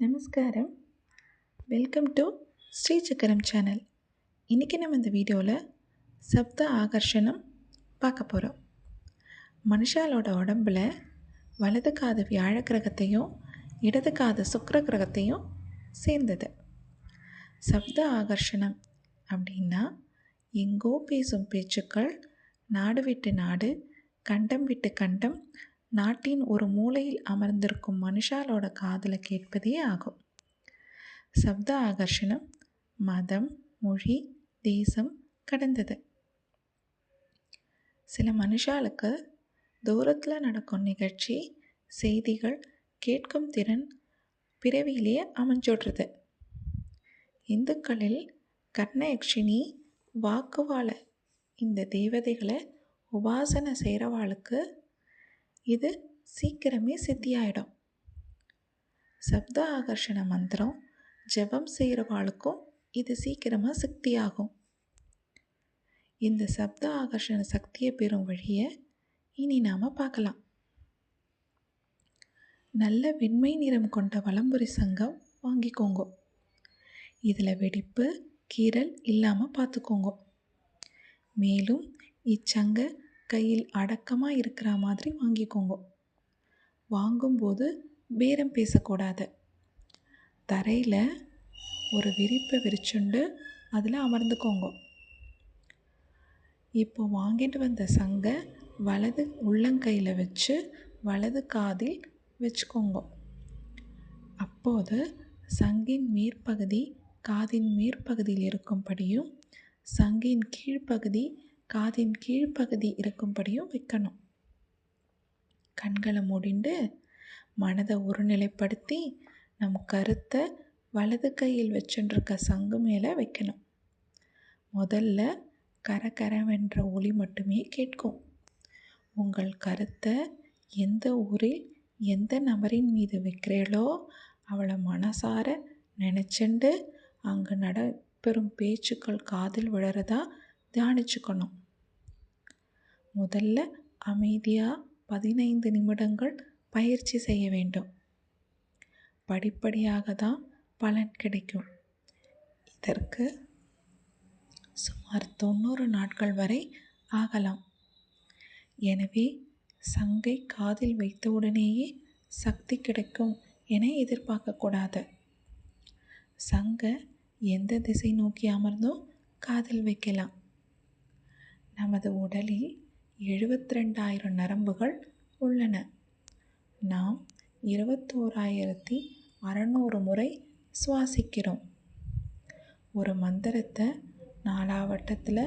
நமஸ்காரம். Welcome to Sri சக்கரம் channel. இன்றைக்கி நம்ம இந்த வீடியோவில் சப்த ஆகர்ஷணம் பார்க்க போகிறோம். மனுஷாலோட உடம்பில் வலது காது வியாழ கிரகத்தையும் இடது காது சுக்கிர கிரகத்தையும் சேர்ந்தது. சப்த ஆகர்ஷணம் அப்படின்னா எங்கோ பேசும் பேச்சுக்கள் நாடு விட்டு நாடு, கண்டம் விட்டு கண்டம், நாட்டின் ஒரு மூலையில் அமர்ந்திருக்கும் மனுஷாலோட காதில் கேட்பதே ஆகும். சப்த ஆகர்ஷணம் மதம், மொழி, தேசம் கடந்தது. சில மனுஷாளுக்கு தூரத்தில் நடக்கும் நிகழ்ச்சி, செய்திகள் கேட்கும் திறன் பிறவியிலேயே அமைஞ்சுடுறது. இந்துக்களில் கர்ணயக்ஷினி, வாக்குவால இந்த தேவதைகளை உபாசனை செய்கிறவாளுக்கு இது சீக்கிரமே சித்தியாயிடும். சப்த ஆகர்ஷண மந்திரம் ஜபம் செய்கிறவாளுக்கும் இது சீக்கிரமாக சக்தியாகும். இந்த சப்த ஆகர்ஷண சக்தியை பெறும் வழியை இனி நாம் பார்க்கலாம். நல்ல வெண்மை நிறம் கொண்ட வலம்புரி சங்கம் வாங்கிக்கோங்க. இதில் வெடிப்பு, கீறல் இல்லாமல் பார்த்துக்கோங்க. மேலும் இச்சங்க கையில் அடக்கமாக இருக்கிற மாதிரி வாங்கிக்கோங்க. வாங்கும்போது பேரம் பேசக்கூடாது. தரையில் ஒரு விரிப்பை விரிச்சுண்டு அதில் அமர்ந்துக்கோங்க. இப்போ வாங்கிட்டு வந்த சங்கை வலது உள்ளங்கையில் வச்சு வலது காதில் வச்சுக்கோங்க. அப்போது சங்கின் மேற்பகுதி காதின் மேற்பகுதியில் இருக்கும்படியும் சங்கின் கீழ்ப்பகுதி காதின் கீழ்ப்பகுதி இருக்கும்படியும் வைக்கணும். கண்களை மூடிண்டு மனதை ஒருநிலைப்படுத்தி நம் கருத்தை வலது கையில் வச்சுருக்க சங்கு மேலே வைக்கணும். முதல்ல கரகரவென்ற ஒலி மட்டுமே கேட்கும். உங்கள் கருத்தை எந்த ஊரில் எந்த நபரின் மீது வைக்கிறீர்களோ அவளை மனசார நினச்சிண்டு அங்கே நடைபெறும் பேச்சுக்கள் காதில் விழறதா தியானிச்சுக்கணும். முதல்ல அமைதியாக 15 நிமிடங்கள் பயிற்சி செய்ய வேண்டும். படிப்படியாக தான் பலன் கிடைக்கும். இதற்கு சுமார் 90 நாட்கள் வரை ஆகலாம். எனவே சங்கை காதில் வைத்தவுடனேயே சக்தி கிடைக்கும் என எதிர்பார்க்கக்கூடாது. சங்கை எந்த திசை நோக்கி அமர்ந்தோ காதில் வைக்கலாம். நமது உடலில் 72,000 நரம்புகள் உள்ளன. நாம் 21,600 முறை சுவாசிக்கிறோம். ஒரு மந்திரத்தை நாளாவட்டத்தில்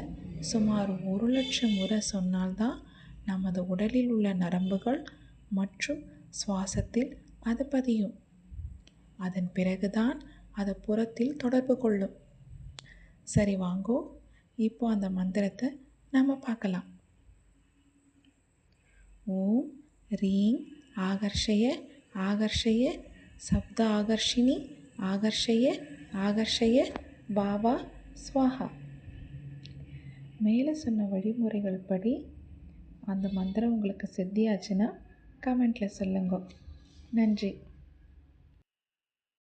சுமார் 1,00,000 முறை சொன்னால்தான் நமது உடலில் உள்ள நரம்புகள் மற்றும் சுவாசத்தில் அது பதியும். அதன் பிறகுதான் அது புறத்தில் தொடர்பு கொள்ளும். சரி வாங்கோ, இப்போ அந்த மந்திரத்தை நம்ம பார்க்கலாம். ஓம் ரீம் ஆகர்ஷய ஆகர்ஷய சப்த ஆகர்ஷினி ஆகர்ஷய ஆகர்ஷய பாவா ஸ்வாஹா. மேலே சொன்ன வழிமுறைகள் படி அந்த மந்திரம் உங்களுக்கு சித்தியாச்சுன்னா கமெண்ட்டில் சொல்லுங்க. நன்றி.